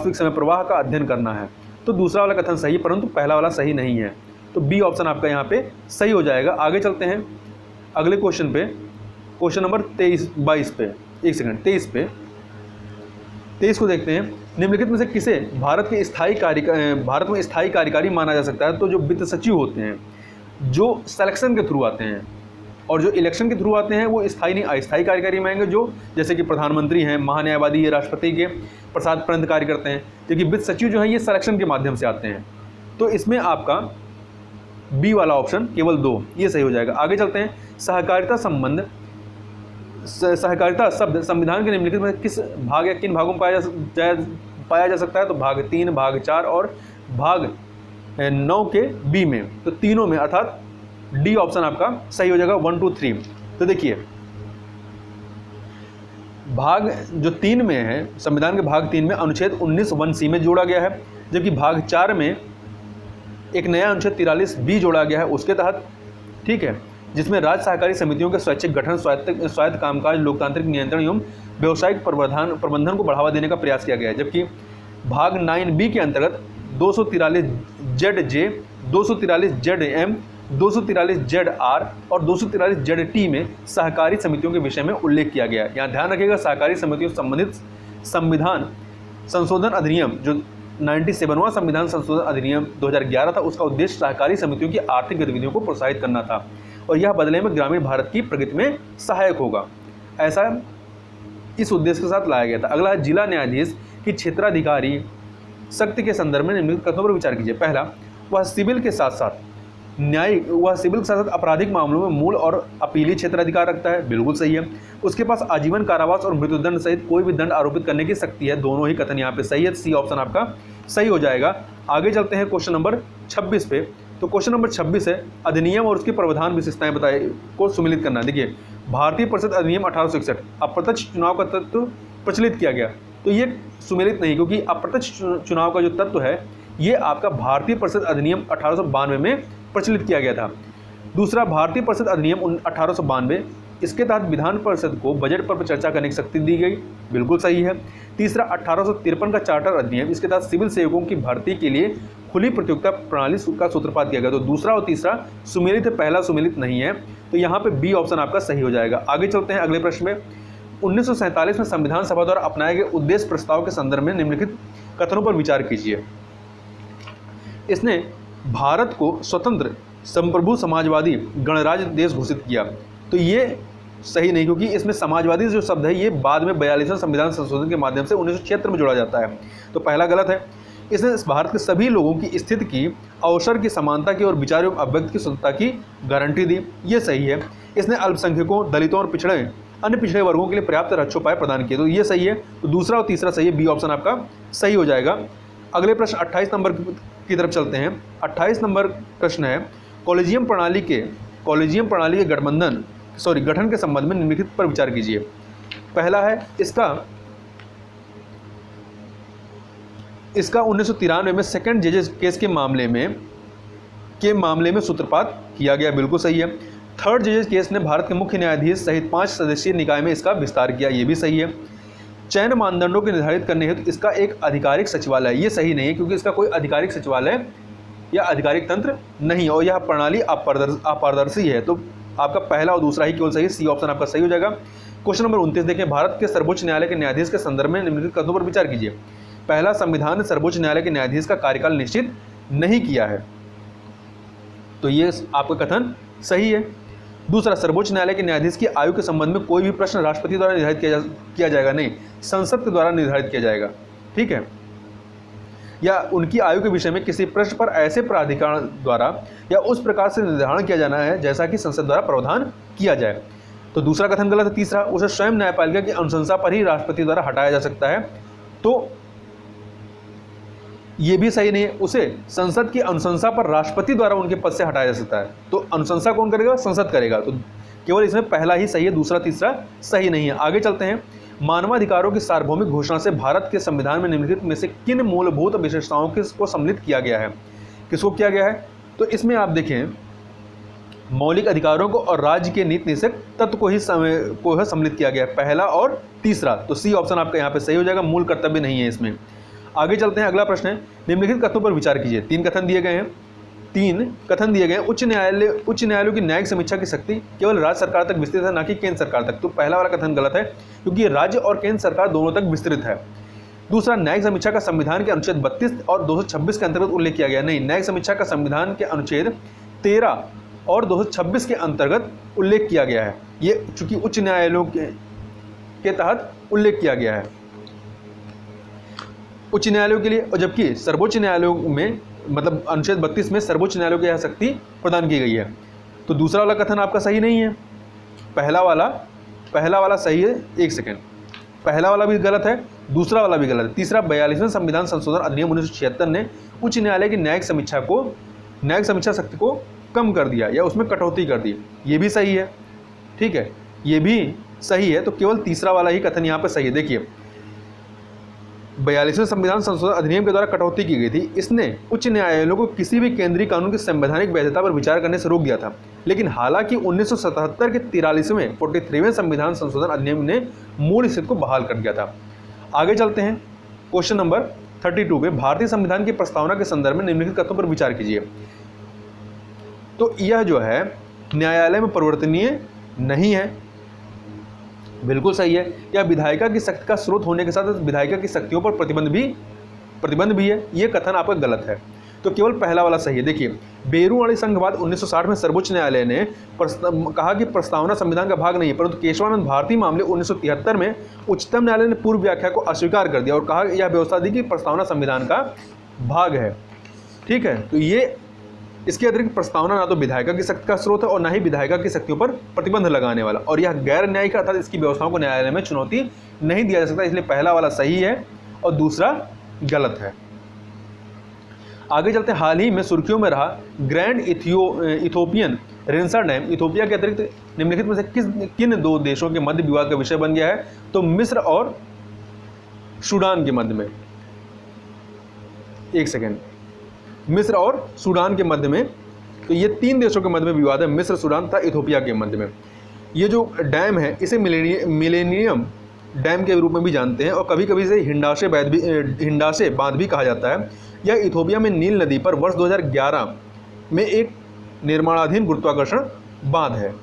Speaker 1: समय प्रवाह का अध्ययन करना है, तो दूसरा वाला कथन सही, परंतु पहला वाला सही नहीं है, तो बी ऑप्शन आपका यहाँ पे सही हो जाएगा। आगे चलते हैं अगले क्वेश्चन पे, क्वेश्चन नंबर 23 पे, 23 को देखते हैं। निम्नलिखित में से किसे भारत में स्थायी कार्यकारी माना जा सकता है? तो जो वित्त सचिव होते हैं, जो सिलेक्शन के थ्रू आते हैं, और जो इलेक्शन के थ्रू आते हैं वो स्थायी नहीं अस्थायी कार्यकारी में आएंगे, जो जैसे कि प्रधानमंत्री हैं, महान्यायवादी, ये राष्ट्रपति के प्रसाद पर्यंत कार्य करते हैं, जबकि वित्त सचिव जो है ये सिलेक्शन के माध्यम से आते हैं। तो इसमें आपका बी वाला ऑप्शन केवल 2 ये सही हो जाएगा। आगे चलते हैं, सहकारिता संबंध। सहकारिता शब्द संविधान के निम्नलिखित में किस भाग या किन भागों में पाया जा सकता है? तो भाग 3, भाग 4 और भाग 9 के बी में, तो तीनों में, अर्थात डी ऑप्शन आपका सही हो जाएगा 1, 2, 3। तो देखिए भाग जो 3 में है, संविधान के भाग 3 में अनुच्छेद 19 1C में जोड़ा गया है, जबकि भाग 4 में एक नया अनुच्छेद 43 बी जोड़ा गया है उसके तहत, ठीक है, जिसमें राज्य सहकारी समितियों के स्वैच्छिक गठन, स्वायत्त कामकाज, लोकतांत्रिक नियंत्रण एवं व्यावसायिक प्रबंधन को बढ़ावा देने का प्रयास किया गया है। जबकि भाग 9B के अंतर्गत 243 ZJ, 243 ZM, 243 ZR और 243 ZT में सहकारी समितियों के विषय में उल्लेख किया गया है। यहाँ ध्यान रखिएगा, सहकारी समितियों से संबंधित संविधान संशोधन अधिनियम जो 97वां संविधान संशोधन अधिनियम 2011 था, उसका उद्देश्य सहकारी समितियों की आर्थिक गतिविधियों को प्रोत्साहित करना था और यह बदले में ग्रामीण भारत की प्रगति में सहायक होगा, ऐसा इस उद्देश्य के साथ लाया गया था। अगला है जिला न्यायाधीश की क्षेत्राधिकारी शक्ति के संदर्भ में निम्नलिखित कथनों पर विचार कीजिए। पहला, वह सिविल के साथ साथ आपराधिक मामलों में मूल और अपीली क्षेत्राधिकार रखता है, बिल्कुल सही है। उसके पास आजीवन कारावास और मृत्युदंड सहित कोई भी दंड आरोपित करने की शक्ति है, दोनों ही कथन यहाँ पे सही है, सी ऑप्शन आपका सही हो जाएगा। आगे चलते हैं क्वेश्चन नंबर 26 पे। तो क्वेश्चन नंबर 26 है, अधिनियम और उसकी प्रावधान विशेषताएं बताए को सुमिलित करना। देखिए, भारतीय परिषद अधिनियम 1861 अप्रत्यक्ष चुनाव का तत्व प्रचलित किया गया, तो ये सुमेलित नहीं, क्योंकि अप्रत्यक्ष चुनाव का जो तत्व है ये आपका भारतीय परिषद अधिनियम 1892 में प्रचलित किया गया था। दूसरा, भारतीय परिषद अधिनियम 1892, इसके तहत विधान परिषद को बजट पर चर्चा करने की शक्ति दी गई, बिल्कुल सही है। तीसरा, 1853 का चार्टर अधिनियम, इसके तहत सिविल सेवकों की भर्ती के लिए खुली प्रतियोगिता प्रणाली का सूत्रपात किया गया। तो दूसरा और तीसरा सुमेलित है, पहला सुमेलित नहीं है, तो यहाँ पे बी ऑप्शन आपका सही हो जाएगा। आगे चलते हैं अगले प्रश्न में। 1947 में संविधान सभा द्वारा अपनाए गए उद्देश्य प्रस्ताव के संदर्भ में निम्नलिखित कथनों पर विचार कीजिए। इसने भारत को स्वतंत्र, संप्रभु, समाजवादी, गणराज्य देश घोषित किया, तो ये सही नहीं, क्योंकि इसमें समाजवादी जो शब्द है ये बाद में 42वें संविधान संशोधन के माध्यम से 1976 में जोड़ा जाता है, तो पहला गलत है। इसने भारत के सभी लोगों की स्थिति की, अवसर की समानता की और विचार एवं अभिव्यक्ति की स्वतंत्रता की गारंटी दी, ये सही है। इसने अल्पसंख्यकों, दलितों और अन्य पिछड़े वर्गों के लिए पर्याप्त रक्षोपाय प्रदान किए, तो ये सही है। तो दूसरा और तीसरा सही है, बी ऑप्शन आपका सही हो जाएगा। अगले प्रश्न 28 नंबर की तरफ चलते हैं। 28 नंबर प्रश्न है, कॉलेजियम प्रणाली के गठन के संबंध में निम्नलिखित पर विचार कीजिए। पहला है, इसका 1993 में सेकंड जजेस केस के मामले में सूत्रपात किया गया, बिल्कुल सही है। थर्ड जजेस केस ने भारत के मुख्य न्यायाधीश सहित 5 सदस्यीय निकाय में इसका विस्तार किया, ये भी सही है। चयन मानदंडों को निर्धारित करने हेतु इसका एक आधिकारिक सचिवालय है, ये सही नहीं है, क्योंकि इसका कोई आधिकारिक सचिवालय या आधिकारिक तंत्र नहीं, और यह प्रणाली अपारदर्शी है, तो आपका पहला और दूसरा ही केवल सही, सी ऑप्शन आपका सही हो जाएगा। क्वेश्चन नंबर 29 देखें, भारत के सर्वोच्च न्यायालय के न्यायाधीश के संदर्भ में निम्नलिखित कथनों पर विचार कीजिए। पहला, संविधान ने सर्वोच्च न्यायालय के न्यायाधीश का कार्यकाल निश्चित नहीं किया है, तो ये आपका कथन सही है। दूसरा, सर्वोच्च न्यायालय के न्यायाधीश की आयु के संबंध में कोई भी प्रश्न राष्ट्रपति द्वारा निर्धारित किया जाएगा नहीं, संसद के द्वारा निर्धारित किया जाएगा, ठीक है, या उनकी आयु के विषय में किसी प्रश्न पर ऐसे प्राधिकरण द्वारा या उस प्रकार से निर्धारण किया जाना है जैसा कि संसद द्वारा प्रावधान किया जाए, तो दूसरा कथन गलत है। तीसरा, उसे स्वयं न्यायपालिका की अनुशंसा पर ही राष्ट्रपति द्वारा हटाया जा सकता है, तो ये भी सही नहीं है, उसे संसद की अनुशंसा पर राष्ट्रपति द्वारा उनके पद से हटाया जा सकता है, तो अनुशंसा कौन करेगा? संसद करेगा, तो केवल इसमें पहला ही सही है, दूसरा तीसरा सही नहीं है। आगे चलते हैं, मानवाधिकारों की सार्वभौमिक घोषणा से भारत के संविधान में निम्नलिखित में से किन मूलभूत विशेषताओं को सम्मिलित किया गया है? किसको किया गया है? तो इसमें आप देखें, मौलिक अधिकारों को और राज्य के नीति निषेध तत्व को ही सम्मिलित किया गया है, पहला और तीसरा, तो सी ऑप्शन आपका यहाँ पे सही हो जाएगा, मूल कर्तव्य नहीं है इसमें। आगे चलते हैं, अगला प्रश्न है, निम्नलिखित कथनों पर विचार कीजिए। 3 कथन दिए गए हैं। उच्च न्यायालयों की न्यायिक समीक्षा की शक्ति केवल राज्य सरकार तक विस्तृत है, ना कि केंद्र सरकार तक, तो पहला वाला कथन गलत है, क्योंकि राज्य और केंद्र सरकार दोनों तक विस्तृत है। दूसरा, न्यायिक समीक्षा का संविधान के अनुच्छेद 32 और 226 के अंतर्गत उल्लेख किया गया नहीं, न्यायिक समीक्षा का संविधान के अनुच्छेद 13 और 226 के अंतर्गत उल्लेख किया गया है। ये चूंकि उच्च न्यायालयों के तहत उल्लेख किया गया है उच्च न्यायालयों के लिए, और जबकि सर्वोच्च न्यायालयों में मतलब अनुच्छेद 32 में सर्वोच्च न्यायालयों को यह शक्ति प्रदान की गई है। तो दूसरा वाला कथन आपका सही नहीं है। पहला वाला सही है, एक सेकेंड, पहला वाला भी गलत है, दूसरा वाला भी गलत है। तीसरा, 42वें संविधान संशोधन अधिनियम 1976 ने उच्च न्यायालय की न्यायिक समीक्षा शक्ति को कम कर दिया या उसमें कटौती कर दी, ये भी सही है। ठीक है, ये भी सही है। तो केवल तीसरा वाला ही कथन यहाँ पर सही है। देखिए, 42वें संविधान संशोधन अधिनियम के द्वारा कटौती की गई थी। इसने उच्च न्यायालयों को किसी भी केंद्रीय कानून की संवैधानिक वैधता पर विचार करने से रोक दिया था। लेकिन हालांकि 1977 के 43वें संविधान संशोधन अधिनियम ने मूल स्थिति को बहाल कर दिया था। आगे चलते हैं, क्वेश्चन नंबर 32 पे भारतीय संविधान की प्रस्तावना के संदर्भ में निम्नलिखित कथनों पर विचार कीजिए। तो यह जो है न्यायालय में परिवर्तनीय नहीं है, बिल्कुल सही है। यह विधायिका की शक्ति का स्रोत होने के साथ विधायिका की शक्तियों पर प्रतिबंध भी है, ये कथन आपका गलत है। तो केवल पहला वाला सही है। देखिए, बेरूवाड़ी संघवाद 1960 में सर्वोच्च न्यायालय ने कहा कि प्रस्तावना संविधान का भाग नहीं है, परंतु केशवानंद भारती मामले 1973 में उच्चतम न्यायालय ने पूर्व व्याख्या को अस्वीकार कर दिया और कहा यह व्यवस्था दी कि प्रस्तावना संविधान का भाग है। ठीक है, तो ये इसके अतिरिक्त प्रस्तावना ना तो विधायिका की शक्ति का स्रोत है और ना ही विधायिका की शक्तियों पर प्रतिबंध लगाने वाला, और यह गैर न्यायिक अर्थात इसकी व्यवस्थाओं को न्यायालय में चुनौती नहीं दिया जा सकता। इसलिए पहला वाला सही है और दूसरा गलत है। आगे चलते हैं, हाल ही में सुर्खियों में रहा ग्रैंड इथोपियन रेंसा डैम इथोपिया के अतिरिक्त निम्नलिखित में से किन दो देशों के मध्य विवाद का विषय बन गया है? तो मिस्र और सूडान के मध्य में, एक सेकेंड, मिस्र और सूडान के मध्य में, तो ये तीन देशों के मध्य में विवाद है, मिस्र, सूडान तथा इथोपिया के मध्य में। ये जो डैम है इसे मिलेनियम डैम के रूप में भी जानते हैं और कभी कभी इसे हिंडासे बांध भी कहा जाता है। यह इथोपिया में नील नदी पर वर्ष 2011 में एक निर्माणाधीन गुरुत्वाकर्षण बांध है।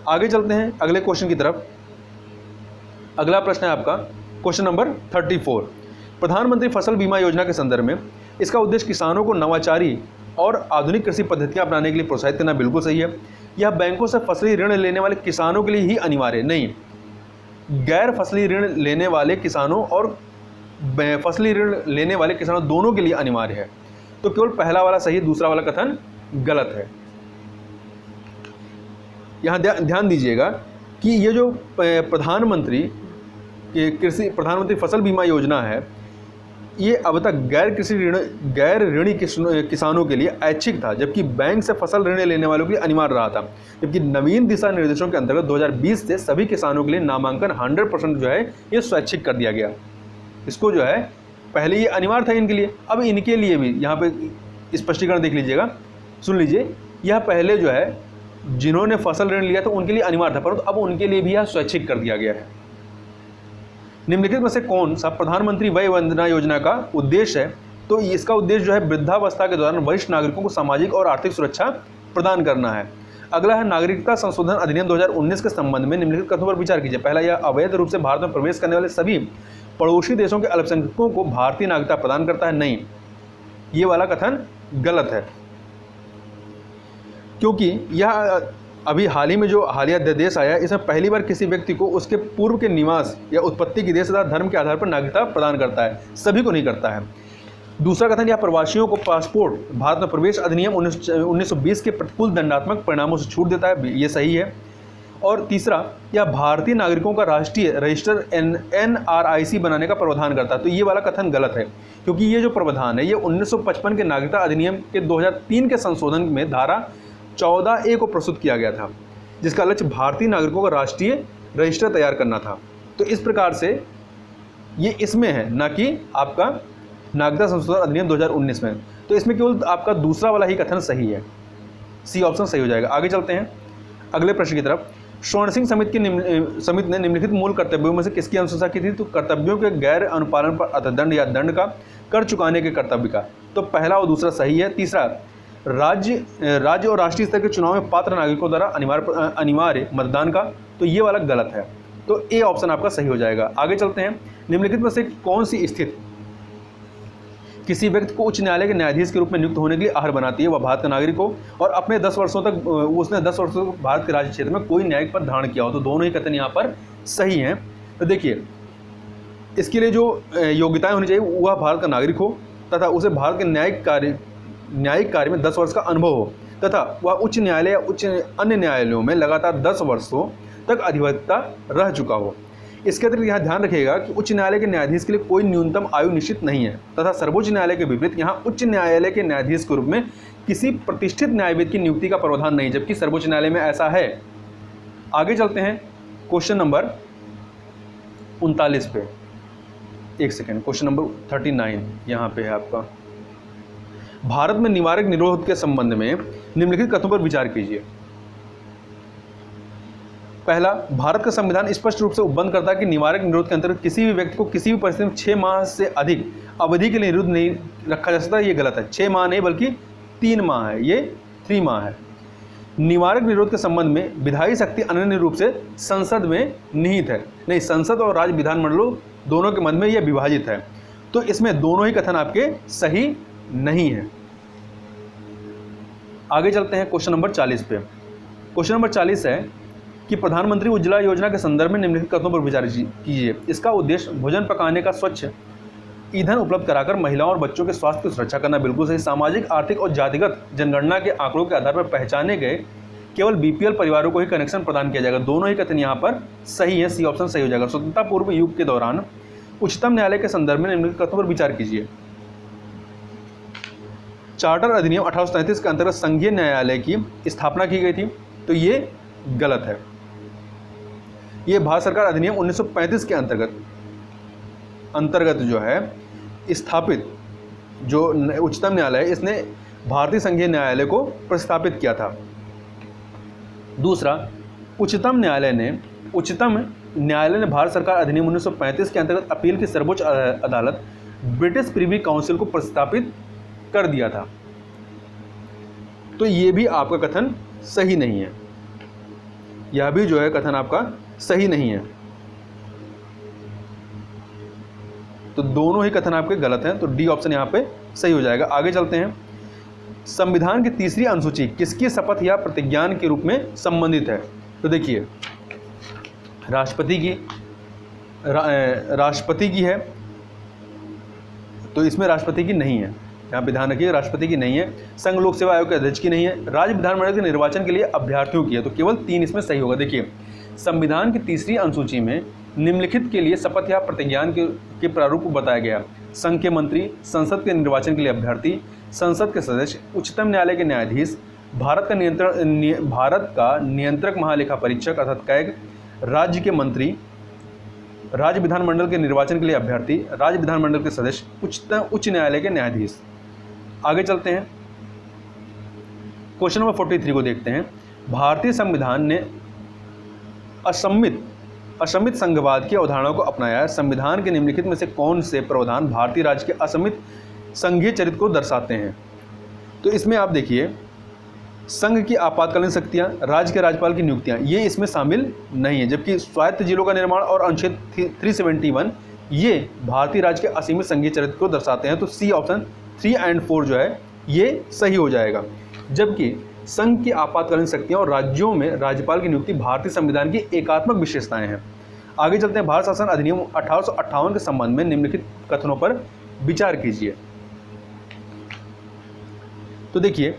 Speaker 1: आगे चलते हैं अगले क्वेश्चन की तरफ। अगला प्रश्न है आपका क्वेश्चन नंबर 34। प्रधानमंत्री फसल बीमा योजना के संदर्भ में इसका उद्देश्य किसानों को नवाचारी और आधुनिक कृषि पद्धतियां अपनाने के लिए प्रोत्साहित करना, बिल्कुल सही है। यह बैंकों से फसली ऋण लेने वाले किसानों के लिए ही अनिवार्य नहीं, गैर फसली ऋण लेने वाले किसानों और फसली ऋण लेने वाले किसानों दोनों के लिए अनिवार्य है। तो केवल पहला वाला सही है, दूसरा वाला कथन गलत है। यहां ध्यान दीजिएगा कि ये जो प्रधानमंत्री फसल बीमा योजना है, ये अब तक गैर ऋणी किसानों के लिए ऐच्छिक था, जबकि बैंक से फसल ऋण लेने वालों के लिए अनिवार्य रहा था। जबकि नवीन दिशा निर्देशों के अंतर्गत 2020 से सभी किसानों के लिए नामांकन 100% जो है ये स्वैच्छिक कर दिया गया। इसको जो है पहले ये अनिवार्य था इनके लिए, अब इनके लिए भी यहाँ पे स्पष्टीकरण देख लीजिएगा, सुन लीजिए। यह पहले जो है जिन्होंने फसल ऋण लिया था उनके लिए अनिवार्य था, परंतु अब उनके लिए भी यह स्वैच्छिक कर दिया गया है। निम्नलिखित में से कौन सा प्रधानमंत्री वय वंदना योजना का उद्देश्य है? तो इसका उद्देश्य जो है वृद्धावस्था के दौरान वरिष्ठ नागरिकों को सामाजिक और आर्थिक सुरक्षा प्रदान करना है। अगला है नागरिकता संशोधन अधिनियम 2019 के संबंध में निम्नलिखित कथनों पर विचार कीजिए। पहला, यह अवैध रूप से भारत में प्रवेश करने वाले सभी पड़ोसी देशों के अल्पसंख्यकों को भारतीय नागरिकता प्रदान करता है। नहीं, ये वाला कथन गलत है, क्योंकि यह अभी हाल ही में जो हालिया अध्यादेश आया, इसमें पहली बार किसी व्यक्ति को उसके पूर्व के निवास या उत्पत्ति के देश तथा धर्म के आधार पर नागरिकता प्रदान करता है, सभी को नहीं करता है। दूसरा कथन, यह प्रवासियों को पासपोर्ट भारत में प्रवेश अधिनियम 1920 के प्रतिकूल दंडात्मक परिणामों से छूट देता है, ये सही है। और तीसरा, यह भारतीय नागरिकों का राष्ट्रीय रजिस्टर NRIC बनाने का प्रावधान करता है। तो ये वाला कथन गलत है, क्योंकि ये जो प्रावधान है ये 1955 के नागरिकता अधिनियम के 2003 के संशोधन में धारा 14A को प्रस्तुत किया गया था, जिसका लक्ष्य भारतीय नागरिकों का राष्ट्रीय रजिस्टर तैयार करना था। तो इस प्रकार से ये इसमें है, ना कि आपका नागरिकता संशोधन अधिनियम 2019 में। तो इसमें केवल आपका दूसरा वाला ही कथन सही है, सी ऑप्शन सही हो जाएगा। आगे चलते हैं अगले प्रश्न की तरफ। स्वर्ण सिंह समिति ने निम्नलिखित मूल कर्तव्यों में से किसकी अनुशंसा की थी? तो कर्तव्यों के गैर अनुपालन पर अर्थदंड या दंड का, कर चुकाने के कर्तव्य का। तो पहला और दूसरा सही है। तीसरा, राज्य और राष्ट्रीय स्तर के चुनाव में पात्र नागरिकों द्वारा अनिवार्य मतदान का। तो ये वाला गलत है, तो ए ऑप्शन आपका सही हो जाएगा। आगे चलते हैं, निम्नलिखित में से कौन सी स्थिति किसी व्यक्ति को उच्च न्यायालय के न्यायाधीश के रूप में नियुक्त होने के लिए अर्ह बनाती है। वह भारत का नागरिक हो और अपने 10 वर्षों तक उसने 10 वर्षों तक भारत के राज्य क्षेत्र में कोई न्यायिक पद धारण किया हो। तो दोनों ही कथन यहाँ पर सही हैं। तो देखिए, इसके लिए जो योग्यताएं होनी चाहिए, वह भारत का नागरिक हो तथा उसे भारत के न्यायिक कार्य में 10 वर्ष का अनुभव हो तथा वह उच्च न्यायालय या अन्य न्यायालयों में लगातार 10 वर्षों तक अधिवक्ता रह चुका हो। इसके अतिरिक्त यहाँ ध्यान रखिएगा कि उच्च न्यायालय के न्यायाधीश के लिए कोई न्यूनतम आयु निश्चित नहीं है तथा सर्वोच्च न्यायालय के विपरीत यहाँ उच्च न्यायालय के न्यायाधीश के रूप में किसी प्रतिष्ठित न्यायविद की नियुक्ति का प्रावधान नहीं, जबकि सर्वोच्च न्यायालय में ऐसा है। आगे चलते हैं क्वेश्चन नंबर 39 पे। एक सेकेंड, क्वेश्चन नंबर 39 यहाँ पे है आपका। भारत में निवारक निरोध के संबंध में निम्नलिखित कथनों पर विचार कीजिए। पहला, भारत का संविधान स्पष्ट रूप से उपबंध करता है कि निवारक निरोध के अंतर्गत किसी भी व्यक्ति को किसी भी परिस्थिति में 6 माह से अधिक अवधि के लिए निरुद्ध नहीं रखा जा सकता। ये गलत है। 6 माह नहीं बल्कि 3 माह है, ये 3 माह है। निवारक निरोध के संबंध में विधायी शक्ति अनन्य रूप से संसद में निहित है। नहीं, संसद और राज्य विधानमंडलों दोनों के मध्य में यह विभाजित है। तो इसमें दोनों ही कथन आपके सही नहीं है। आगे चलते हैं क्वेश्चन नंबर 40 पे। क्वेश्चन नंबर 40 है कि प्रधानमंत्री उज्ज्वला योजना के संदर्भ में निम्नलिखित कथनों पर विचार कीजिए। इसका उद्देश्य भोजन पकाने का स्वच्छ ईंधन उपलब्ध कराकर महिलाओं और बच्चों के स्वास्थ्य की सुरक्षा करना। बिल्कुल सही। सामाजिक, आर्थिक और जातिगत जनगणना के आंकड़ों के आधार पर पहचाने गए केवल बीपीएल परिवारों को ही कनेक्शन प्रदान किया जाएगा। दोनों ही कथन यहाँ पर सही है। सी ऑप्शन सही हो जाएगा। स्वतंत्रता पूर्व युग के दौरान उच्चतम न्यायालय के संदर्भ में निम्नलिखित कथनों पर विचार कीजिए। चार्टर अधिनियम 1833 के अंतर्गत संघीय न्यायालय की स्थापना की गई थी। तो ये गलत है। ये भारत सरकार अधिनियम 1935 के अंतर्गत जो है स्थापित जो उच्चतम न्यायालय है, इसने भारतीय संघीय न्यायालय को प्रस्तापित किया था। दूसरा, उच्चतम न्यायालय ने भारत सरकार अधिनियम 1935 के अंतर्गत अपील की सर्वोच्च अदालत ब्रिटिश प्रिवी काउंसिल को प्रस्तापित कर दिया था। तो ये भी आपका कथन सही नहीं है। यह भी जो है कथन आपका सही नहीं है। तो दोनों ही कथन आपके गलत हैं। तो डी ऑप्शन यहाँ पे सही हो जाएगा। आगे चलते हैं। संविधान की तीसरी अनुसूची किसकी शपथ या प्रतिज्ञान के रूप में संबंधित है? तो देखिए, राष्ट्रपति की है। तो इसमें राष्ट्रपति की नहीं है। यहाँ पे ध्यान रखिए, राष्ट्रपति की नहीं है। संघ लोक सेवा आयोग के अध्यक्ष की नहीं है। राज्य विधानमंडल के निर्वाचन के लिए अभ्यर्थियों की है। तो केवल 3 इसमें सही होगा। देखिए, संविधान की तीसरी अनुसूची में निम्नलिखित के लिए शपथ या प्रतिज्ञान के प्रारूप को बताया गया। संघ के मंत्री, संसद के निर्वाचन के लिए अभ्यर्थी, संसद के सदस्य, उच्चतम न्यायालय के न्यायाधीश, भारत का नियंत्रक महालेखा परीक्षक अर्थात कैग, राज्य के मंत्री, राज्य विधानमंडल के निर्वाचन के लिए अभ्यर्थी, राज्य विधानमंडल के सदस्य, उच्च न्यायालय के न्यायाधीश। आगे चलते हैं। क्वेश्चन नंबर 43 को देखते हैं। भारतीय संविधान ने असम्मित संघवाद की अवधारणा को अपनाया है। संविधान के निम्नलिखित में से कौन से प्रावधान भारतीय राज्य के असम्मित संघीय चरित्र को दर्शाते हैं? तो इसमें आप देखिए, संघ की आपातकालीन शक्तियां, राज्य के राज्यपाल की नियुक्तियां, ये इसमें शामिल नहीं है। जबकि स्वायत्त जिलों का निर्माण और अनुच्छेद 371 ये भारतीय राज्य के असीमित संघीय चरित्र को दर्शाते हैं। तो सी ऑप्शन 3 और 4 जो है ये सही हो जाएगा। जबकि संघ की आपातकालीन शक्तियां और राज्यों में राज्यपाल की नियुक्ति भारतीय संविधान की एकात्मक विशेषताएं हैं। आगे चलते हैं। भारत शासन अधिनियम 1858 के संबंध में निम्नलिखित कथनों पर विचार कीजिए। तो देखिए,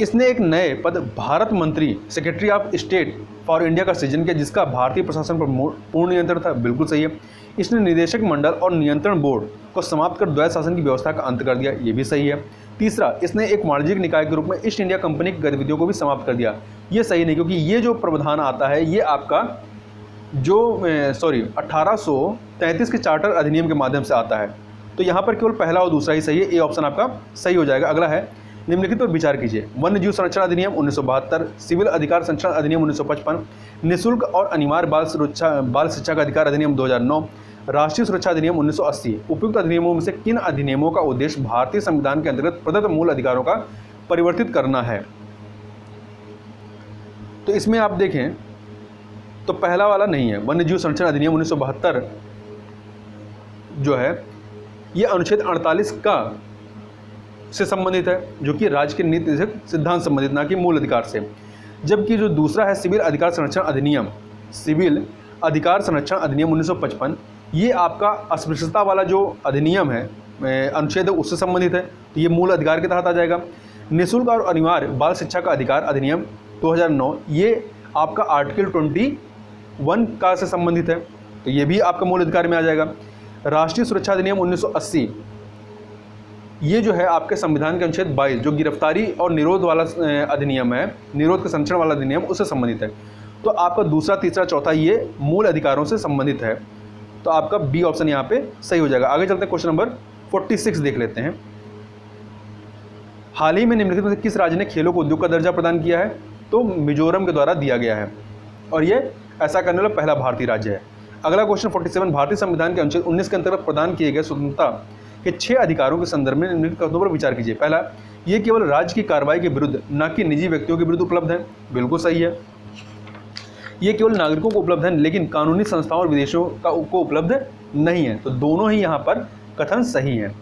Speaker 1: इसने एक नए पद भारत मंत्री, secretary of state for India का सृजन किया, जिसका भारतीय प्रशासन पर पूर्ण नियंत्रण था। बिल्कुल सही है। इसने निदेशक मंडल और नियंत्रण बोर्ड को समाप्त कर द्वैत शासन की व्यवस्था का अंत कर दिया। ये भी सही है। तीसरा, इसने एक वाणिज्यिक निकाय के रूप में ईस्ट इंडिया कंपनी की गतिविधियों को भी समाप्त कर दिया। ये सही नहीं, क्योंकि ये जो प्रावधान आता है ये आपका 1833 के चार्टर अधिनियम के माध्यम से आता है। तो यहाँ पर केवल पहला और दूसरा ही सही है। ए ऑप्शन आपका सही हो जाएगा। अगला है, निम्नलिखित पर विचार कीजिए। वन्य जीव संरक्षण अधिनियम 1972, सिविल अधिकार संरक्षण अधिनियम 1955, निःशुल्क और अनिवार्य बाल शिक्षा का अधिकार अधिनियम 2009, राष्ट्रीय सुरक्षा अधिनियम 1980। उपयुक्त अधिनियमों में से किन अधिनियमों का उद्देश्य भारतीय संविधान के अंतर्गत प्रदत्त मूल अधिकारों का परिवर्तित करना है? तो इसमें आप देखें तो पहला वाला नहीं है। वन्य जीव संरक्षण अधिनियम 1972 जो है ये अनुच्छेद 48 का से संबंधित है, जो कि राज्य के नीति निर्देशक सिद्धांत संबंधित, ना कि मूल अधिकार से। जबकि जो दूसरा है सिविल अधिकार संरक्षण अधिनियम, सिविल अधिकार संरक्षण अधिनियम 1955, ये आपका अस्पृश्यता वाला जो अधिनियम है, अनुच्छेद है, उससे संबंधित है, तो ये मूल अधिकार के तहत आ जाएगा। निःशुल्क और अनिवार्य बाल शिक्षा का अधिकार अधिनियम 2009, ये आपका आर्टिकल 21 का से संबंधित है, तो ये भी आपका मूल अधिकार में आ जाएगा। राष्ट्रीय सुरक्षा अधिनियम 1980, ये जो है आपके संविधान के अनुच्छेद 22, जो गिरफ्तारी और निरोध वाला अधिनियम है, निरोध के संरक्षण वाला अधिनियम, उससे संबंधित है। तो आपका दूसरा, तीसरा, चौथा ये मूल अधिकारों से संबंधित है, तो आपका बी ऑप्शन यहाँ पे सही हो जाएगा। आगे चलते हैं, क्वेश्चन नंबर 46 देख लेते हैं। हाल ही में निम्नलिखित में से किस राज्य ने खेलों को उद्योग का दर्जा प्रदान किया है? तो मिजोरम के द्वारा दिया गया है, और ये ऐसा करने वाला पहला भारतीय राज्य है। अगला क्वेश्चन 47, भारतीय संविधान के अनुच्छेद 19 के अंतर्गत प्रदान किए गए स्वतंत्रता के 6 अधिकारों के संदर्भ में निम्नलिखित कथनों पर विचार कीजिए। पहला, ये केवल राज्य की कार्रवाई के विरुद्ध, न कि निजी व्यक्तियों के विरुद्ध उपलब्ध है। बिल्कुल सही है। ये केवल नागरिकों को उपलब्ध है, लेकिन कानूनी संस्थाओं और विदेशों को उपलब्ध नहीं है। तो दोनों ही यहाँ पर कथन सही है।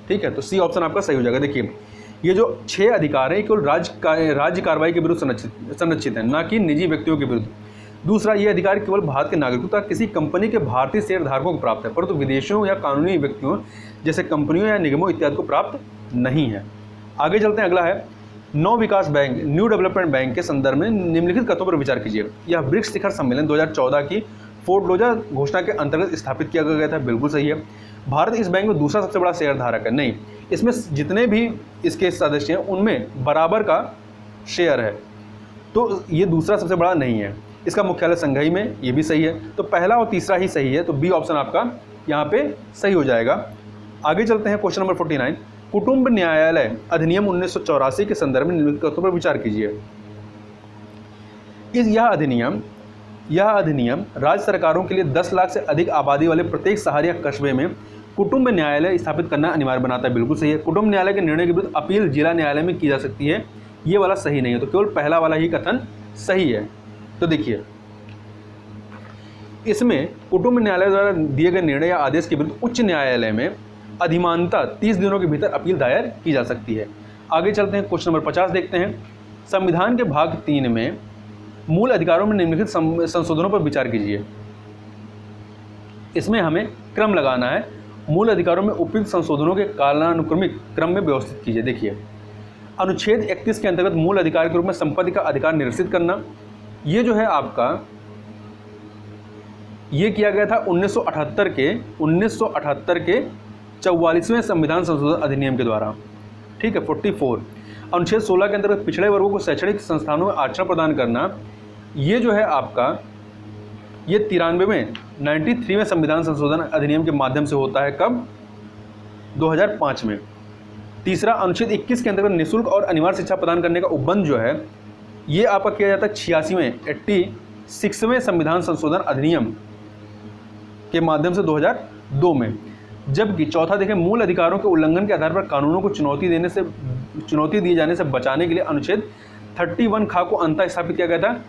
Speaker 1: ठीक है, तो सी ऑप्शन आपका सही हो जाएगा। देखिए, ये जो 6 अधिकार है केवल राज्य कार्रवाई के विरुद्ध संरक्षित है, ना कि निजी व्यक्तियों के विरुद्ध। दूसरा, ये अधिकार केवल भारत के नागरिकों तथा किसी कंपनी के भारतीय शेयर धारकों को प्राप्त है, परंतु विदेशों या कानूनी व्यक्तियों जैसे कंपनियों या निगमों इत्यादि को प्राप्त नहीं है। आगे चलते हैं, अगला है नौ विकास बैंक, न्यू डेवलपमेंट बैंक के संदर्भ में निम्नलिखित कथनों पर विचार कीजिए। यह ब्रिक्स शिखर सम्मेलन 2014 की फोर्ट लोजा घोषणा के अंतर्गत स्थापित किया गया था। बिल्कुल सही है। भारत इस बैंक में दूसरा सबसे बड़ा शेयर धारक है। नहीं, इसमें जितने भी इसके सदस्य हैं उनमें बराबर का शेयर है, तो ये दूसरा सबसे बड़ा नहीं है। इसका मुख्यालय संघाई में, ये भी सही है। तो पहला और तीसरा ही सही है, तो बी ऑप्शन आपका यहाँ पे सही हो जाएगा। आगे चलते हैं, क्वेश्चन नंबर 49, कुटुंब न्यायालय अधिनियम 1984 के संदर्भ में निम्नलिखित कथनों पर विचार कीजिए। यह अधिनियम राज्य सरकारों के लिए 10 लाख से अधिक आबादी वाले प्रत्येक शहर या कस्बे में कुटुंब न्यायालय स्थापित करना अनिवार्य बनाता है। बिल्कुल सही है। कुटुंब न्यायालय के निर्णय के विरुद्ध अपील जिला न्यायालय में की जा सकती है, ये वाला सही नहीं है, तो केवल पहला वाला ही कथन सही है। तो देखिए, इसमें कुटुंब न्यायालय द्वारा दिए गए निर्णय या आदेश के विरुद्ध उच्च न्यायालय में अधिमानतः 30 दिनों के भीतर अपील दायर की जा सकती है। आगे चलते हैं, क्वेश्चन नंबर 50 देखते हैं। संविधान के भाग 3 में मूल अधिकारों में निम्नलिखित संशोधनों पर विचार कीजिए। इसमें हमें क्रम लगाना है। मूल अधिकारों में उपयुक्त संशोधनों के कालानुक्रमिक क्रम में व्यवस्थित कीजिए। देखिए, अनुच्छेद 31 के अंतर्गत मूल अधिकार के रूप में संपत्ति का अधिकार निरसित करना, ये जो है आपका, ये किया गया था 1978 के 44वें संविधान संशोधन अधिनियम के द्वारा। ठीक है, 44। अनुच्छेद 16 के अंतर्गत पिछड़े वर्गों को शैक्षणिक संस्थानों में आरक्षण प्रदान करना, ये जो है आपका, ये 93वें संविधान संशोधन अधिनियम के माध्यम से होता है। कब? 2005 में। तीसरा, अनुच्छेद 21 के अंतर्गत निःशुल्क और अनिवार्य शिक्षा प्रदान करने का उपबंध जो है, ये आपका किया जाता है 86वें संविधान संशोधन अधिनियम के माध्यम से 2002 में। जबकि चौथा देखें, मूल अधिकारों के उल्लंघन के आधार पर कानूनों को चुनौती दिए जाने से बचाने के लिए अनुच्छेद 31 खा को अंतः स्थापित किया गया था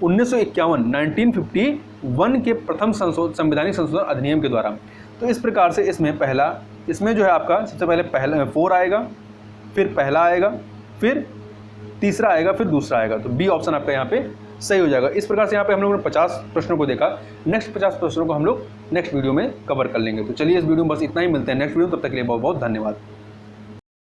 Speaker 1: 1951 के प्रथम संवैधानिक संशोधन अधिनियम के द्वारा। तो इस प्रकार से इसमें जो है आपका सबसे पहले 4 आएगा, फिर पहला आएगा, फिर तीसरा आएगा, फिर दूसरा आएगा। तो बी ऑप्शन आपका यहाँ पे सही हो जाएगा। इस प्रकार से यहाँ पे हम लोगों ने 50 प्रश्नों को देखा। नेक्स्ट 50 प्रश्नों को हम लोग नेक्स्ट वीडियो में कवर कर लेंगे। तो चलिए, इस वीडियो में बस इतना ही। मिलते हैं नेक्स्ट वीडियो, तब तक के लिए बहुत बहुत धन्यवाद।